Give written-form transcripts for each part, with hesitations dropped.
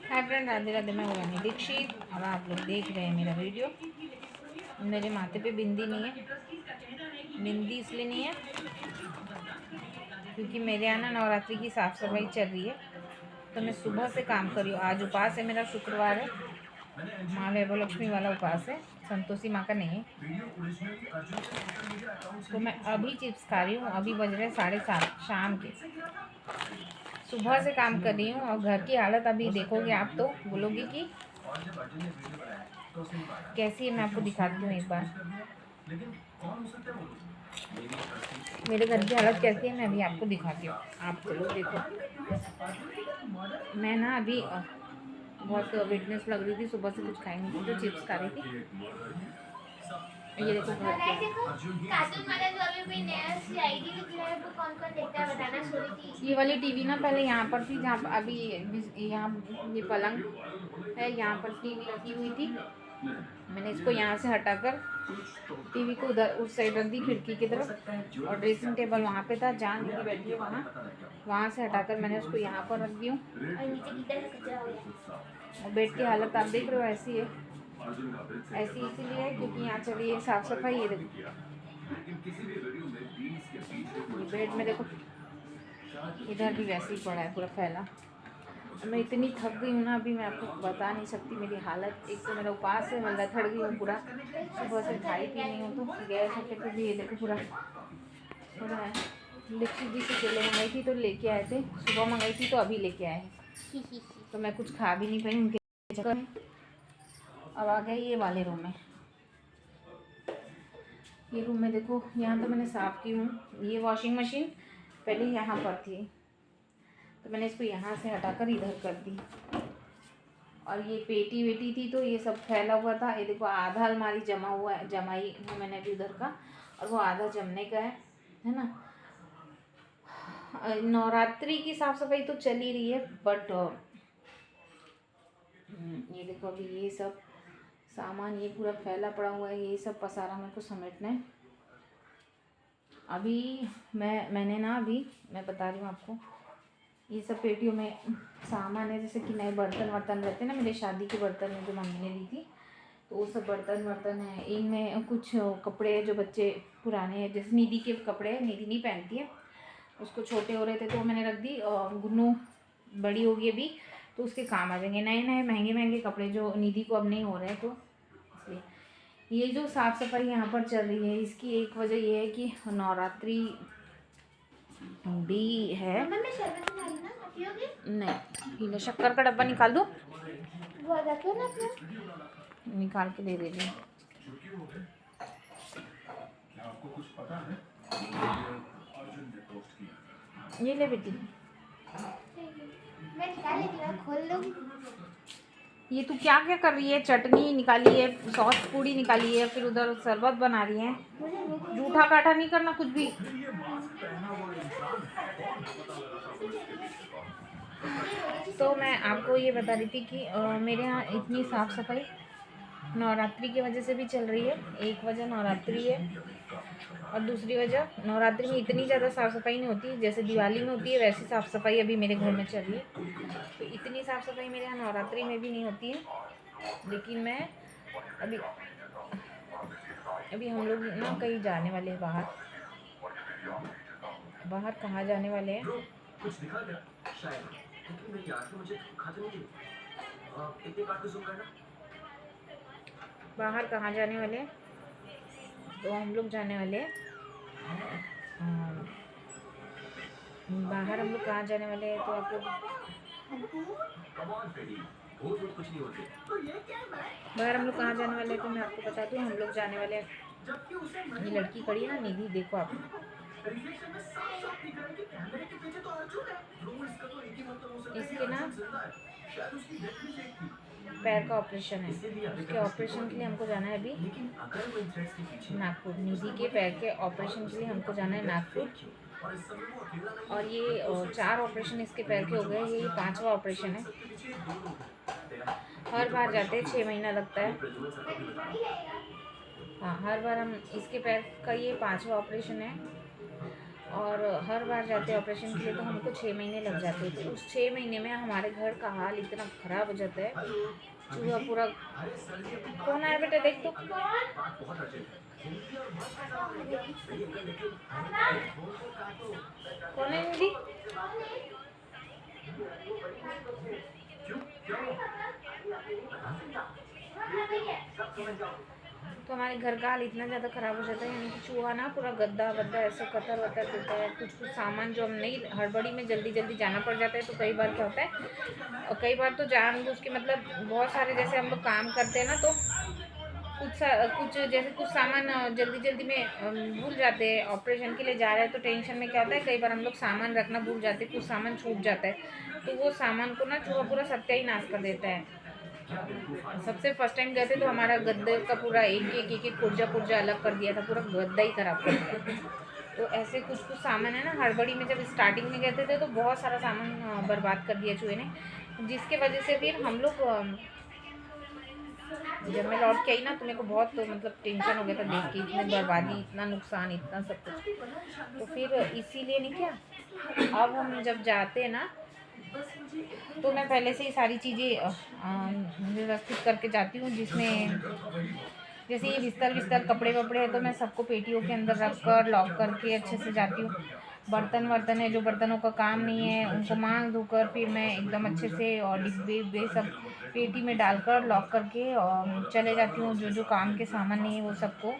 Hi friend, Radhe Radhe. मैं रानी दीक्षित और आप लोग देख रहे हैं मेरा वीडियो। मेरे माथे पे बिंदी नहीं है। बिंदी इसलिए नहीं है क्योंकि मेरे यहाँ ना नवरात्रि की साफ़ सफाई चल रही है, तो मैं सुबह से काम कर रही हूँ। आज उपास है मेरा, शुक्रवार है, माँ वैभव लक्ष्मी वाला उपास है, संतोषी माँ का नहीं है। तो मैं अभी चिप्स खा रही हूँ। अभी बज रहे 7:30 शाम के। सुबह से काम कर रही हूँ और घर की हालत अभी देखोगे आप तो बोलोगे कि कैसी है। मैं आपको दिखाती हूँ एक बार मेरे घर की हालत कैसी है। मैं अभी आपको दिखाती हूँ। आप चलो देखो। मैं ना अभी बहुत वीकनेस लग रही थी, सुबह से कुछ खाई नहीं थी तो चिप्स खा रही थी। ये देखो घर ये वाली टीवी ना पहले यहाँ पर थी, जहाँ अभी यहाँ ये पलंग है, यहाँ पर टीवी रखी हुई थी। मैंने इसको यहाँ से हटाकर टीवी को उधर उस साइड रख दी, खिड़की की तरफ। और ड्रेसिंग टेबल वहाँ पे था जहाँ दीदी बैठी है, वहाँ से हटाकर मैंने उसको यहाँ पर रख दी हूँ। और बेड की हालत आप देख रहे हो, ऐसी है। ऐसी इसीलिए है क्योंकि यहाँ चली है साफ सफाई। ये देखो बेड में देखो, इधर भी वैसे ही पड़ा है पूरा फैला। मैं इतनी थक गई हूँ ना, अभी मैं आपको बता नहीं सकती मेरी हालत। एक तो मेरा उपास है, मैं लथड़ गई हूँ पूरा। सुबह से खाई पी नहीं हूँ तो गैस होके तो भी ये देखो पूरा है। लिपस्टिक भी से केले मंगाई थी तो लेके आए थे, सुबह मंगाई थी तो अभी लेके आए हैं। तो मैं कुछ खा भी नहीं पाई उनके चक्कर में। अब आ गया ये वाले रूम में। ये रूम में देखो, यहाँ तो मैंने साफ़ की हूँ। ये वॉशिंग मशीन पहले यहाँ पर थी तो मैंने इसको यहाँ से हटाकर इधर कर दी। और ये पेटी वेटी थी तो ये सब फैला हुआ था। ये देखो आधा अलमारी जमा हुआ है, जमाई है मैंने अभी उधर का, और वो आधा जमने का है ना। नवरात्रि की साफ़ सफाई तो चल ही रही है, बट ये देखो अभी ये सब सामान ये पूरा फैला पड़ा हुआ है। ये सब पसारा मेरे को समेटना है। अभी मैंने ना अभी मैं बता रही हूँ आपको, ये सब पेटियों में सामान है, जैसे कि नए बर्तन वर्तन रहते हैं ना, मेरे शादी के बर्तन में जो मम्मी ने दी थी, तो वो सब बर्तन वर्तन है। इनमें कुछ कपड़े हैं जो बच्चे पुराने हैं, जैसे निधि के कपड़े हैं, निधि नहीं पहनती है, उसको छोटे हो रहे थे तो मैंने रख दी। गुन्नू बड़ी होगी अभी तो उसके काम आ जाएंगे। नए नए महंगे महंगे कपड़े जो निधि को अब नहीं हो रहे हैं, तो इसलिए ये जो साफ़ सफाई यहाँ पर चल रही है, इसकी एक वजह ये है कि नवरात्रि भी है। नहीं, शक्कर का डब्बा निकाल दो, निकाल के दे दीजिए। ये ले बेटी, मैं निकाल लेती हूँ, खोल दो। ये तू क्या क्या कर रही है? चटनी निकाली है, सॉस पूड़ी निकाली है, फिर उधर शरबत बना रही है। जूठा काठा नहीं करना कुछ भी। तो मैं आपको ये बता रही थी कि मेरे यहाँ इतनी साफ़ सफाई नवरात्रि की वजह से भी चल रही है। एक वजह नवरात्रि है और दूसरी वजह, नवरात्रि में इतनी ज़्यादा साफ़ सफाई नहीं होती जैसे दिवाली में होती है, वैसी साफ़ सफाई अभी मेरे घर में चल रही है। तो इतनी साफ़ सफाई मेरे यहाँ नवरात्रि में भी नहीं होती है। लेकिन मैं अभी हम लोग ना कहीं जाने वाले हैं बाहर। कहाँ जाने वाले हैं? बाहर कहाँ जाने वाले हैं? तो हम लोग जाने वाले हैं बाहर। हम लोग कहाँ जाने वाले हैं तो आप लोग बाहर हम लोग कहाँ जाने वाले हैं तो मैं आपको बता दूँ। हम लोग जाने वाले हैं, ये लड़की खड़ी है ना निधि, देखो आप, इसके ना पैर का ऑपरेशन है। उसके ऑपरेशन के लिए हमको जाना है अभी नागपुर। निधि के पैर के ऑपरेशन के लिए हमको जाना है नागपुर। और ये 4 ऑपरेशन इसके पैर के हो गए, ये 5वां ऑपरेशन है। हर बार जाते हैं, 6 महीना लगता है। हाँ, हर बार हम इसके पैर का ये 5वां ऑपरेशन है। और हर बार जाते हैं ऑपरेशन के लिए तो हमको 6 महीने लग जाते हैं। तो उस 6 महीने में हमारे घर का हाल इतना ख़राब हो जाता है, चूहा पूरा। कौन आया बेटा, देख तो। कौन है निधि? तो हमारे घर का हाल इतना ज़्यादा ख़राब हो जाता है, यानी कि चूहा ना पूरा गद्दा वद्दा ऐसे कतर वतर देता है। कुछ कुछ सामान जो हम नहीं, हड़बड़ी में जल्दी जल्दी जाना पड़ जाता है, तो कई बार क्या होता है, और कई बार तो जानबूझ के, मतलब बहुत सारे जैसे हम लोग काम करते हैं ना, तो कुछ जैसे कुछ सामान जल्दी जल्दी में भूल जाते हैं। ऑपरेशन के लिए जा रहे हैं तो टेंशन में क्या होता है, कई बार हम लोग सामान रखना भूल जाते हैं, कुछ सामान छूट जाता है, तो वो सामान को ना चूहा पूरा सत्यानाश कर देता है। सबसे फर्स्ट टाइम गए थे तो हमारा गद्दे का पूरा एक पुर्जा अलग कर दिया था, पूरा गद्दा ही खराब कर दिया। तो ऐसे कुछ कुछ सामान है ना, हड़बड़ी में जब स्टार्टिंग में गए थे तो बहुत सारा सामान बर्बाद कर दिया चूहे ने, जिसके वजह से फिर हम लोग, जब मैं लौट के आई ना तो मेरे को बहुत मतलब टेंशन हो गया था देख के, इतनी बर्बादी, इतना नुकसान, इतना सब कुछ। तो फिर इसीलिए नहीं क्या, अब हम जब जाते हैं ना तो मैं पहले से ही सारी चीज़ें व्यवस्थित करके जाती हूँ, जिसमें जैसे ये बिस्तर कपड़े वपड़े है तो मैं सबको पेटियों के अंदर रख कर लॉक करके अच्छे से जाती हूँ। बर्तन है, जो बर्तनों का काम नहीं है उनको मांज धोकर फिर मैं एकदम अच्छे से, और डिब्बे सब पेटी में डालकर लॉक करके और चले जाती हूँ। जो जो काम के सामान नहीं है वो सबको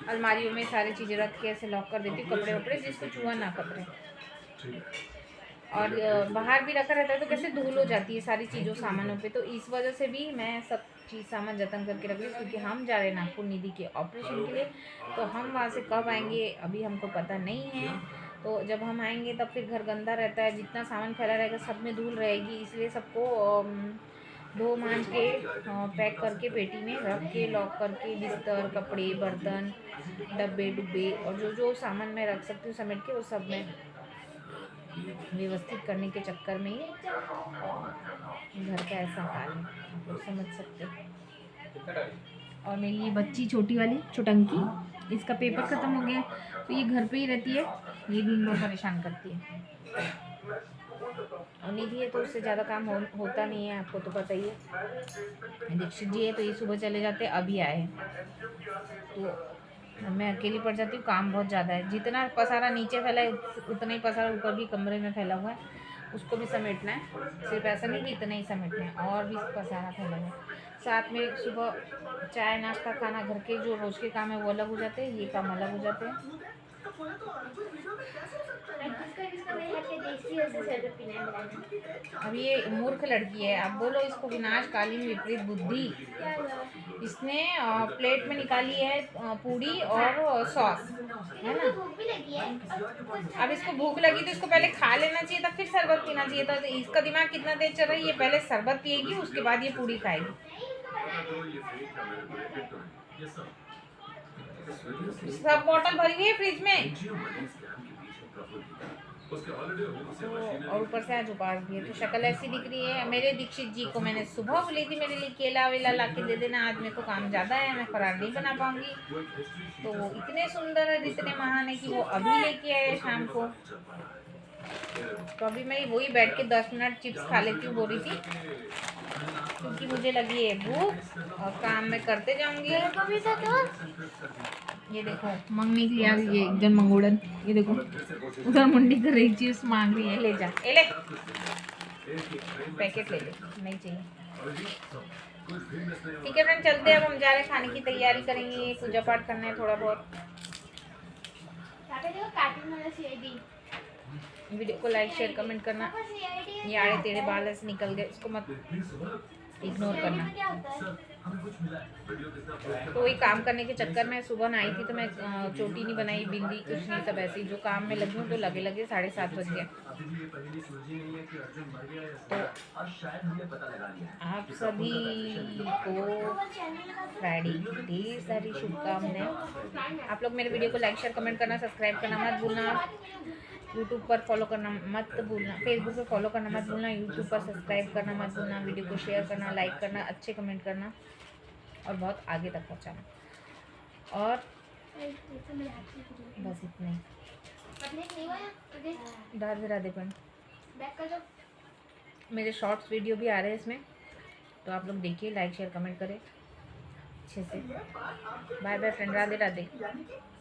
अलमारियों में सारी चीज़ें रख के ऐसे लॉक कर देती हूँ, कपड़े वपड़े, जिसको चूहा ना कपड़े। और बाहर भी रखा रहता है तो कैसे धूल हो जाती है सारी चीज़ों सामानों पे, तो इस वजह से भी मैं सब चीज़ सामान जतन करके रख रही हूँ, क्योंकि हम जा रहे हैं नागपुर निधि के ऑपरेशन के लिए। तो हम वहाँ से कब आएंगे अभी हमको पता नहीं है, तो जब हम आएंगे तब फिर घर गंदा रहता है, जितना सामान फैला रहेगा सब में धूल रहेगी, इसलिए सबको धो मांज के पैक करके पेटी में रख के लॉक करके, बिस्तर कपड़े बर्तन डब्बे डुब्बे और जो जो सामान मैं रख सकती हूँ समेट के, वो सब मैं व्यवस्थित करने के चक्कर में ही घर का ऐसा हाल है, आप लोग समझ सकते हो। और मेरी ये बच्ची छोटी वाली छोटंकी, इसका पेपर ख़त्म हो गया तो ये घर पे ही रहती है, ये दिन भर परेशान करती है। और निधि है तो उससे ज़्यादा काम होता नहीं है, आपको तो पता ही है। दीक्षित जी है तो ये सुबह चले जाते, अभी आए तो मैं अकेली पड़ जाती हूँ, काम बहुत ज़्यादा है। जितना पसारा नीचे फैला है उतना ही पसारा ऊपर भी कमरे में फैला हुआ है, उसको भी समेटना है। सिर्फ ऐसा नहीं कि इतना ही समेटना है, और भी पसारा फैला हुआ है। साथ में सुबह चाय नाश्ता खाना, घर के जो रोज़ के काम है वो अलग हो जाते हैं, ये काम अलग हो जाते हैं। अब ये मूर्ख लड़की है, अब बोलो इसको विनाशकालीन विपरीत बुद्धि। इसने प्लेट में निकाली है पूड़ी और सॉस, है ना। अब इसको भूख लगी तो इसको पहले खा लेना चाहिए था, फिर शरबत पीना चाहिए था। तो इसका दिमाग कितना तेज चल रहा है, ये पहले शरबत पिएगी उसके बाद ये पूड़ी खाएगी। सब बॉटल भरी हुई है फ्रिज में, और ऊपर से आज उपास भी है तो शक्ल ऐसी दिख रही है। मेरे दीक्षित जी को मैंने सुबह बोली थी मेरे लिए केला वेला ला के दे देना, आज मेरे को काम ज़्यादा है, मैं फरार नहीं बना पाऊंगी। तो वो इतने सुंदर है, इतने महान है कि वो अभी लेके आए शाम को। तो अभी मैं वही बैठ के 10 मिनट चिप्स खा लेती हूँ, बोल रही थी, क्योंकि मुझे लगी है भूख और काम मैं करते जाऊंगी। ये देखो मंगनी के लिए आ गई है एकदम मंगोड़न, ये देखो उधर मुंडी कर रही, चिप्स मांग रही है, ले जा, ले पैकेट ले ले, नहीं चाहिए। ठीक है फ्रेंड, चलते हैं, अब हम जा रहे हैं, खाने की तैयारी करेंगे, पूजा पाठ करना है थोड़ा बहुत। वीडियो को लाइक शेयर कमेंट करना। ये आड़े टेढ़े बाल ऐसे निकल गए, इसको मत इग्नोर करना। तो वही काम करने के चक्कर में सुबह ना आई थी तो मैं चोटी नहीं बनाई, बिंदी कुछ नहीं, सब ऐसे ही जो काम में लगी हूँ तो लगे 7:30 बज गए। तो आप सभी को फ्राइडे की ढेर सारी शुभकामनाएं। आप लोग मेरे वीडियो को लाइक शेयर कमेंट करना, सब्सक्राइब करना मत भूलना, यूट्यूब पर फॉलो करना मत भूलना, फेसबुक पर फॉलो करना मत भूलना, यूट्यूब पर सब्सक्राइब करना मत भूलना, वीडियो को शेयर करना, लाइक करना, अच्छे कमेंट करना और बहुत आगे तक पहुंचाना। और बस इतना ही। राधे राधे फ्रेंड। बैक कर दो। मेरे शॉर्ट्स वीडियो भी आ रहे हैं इसमें, तो आप लोग देखिए, लाइक शेयर कमेंट करें अच्छे से। Bye bye friend, Radhe Radhe.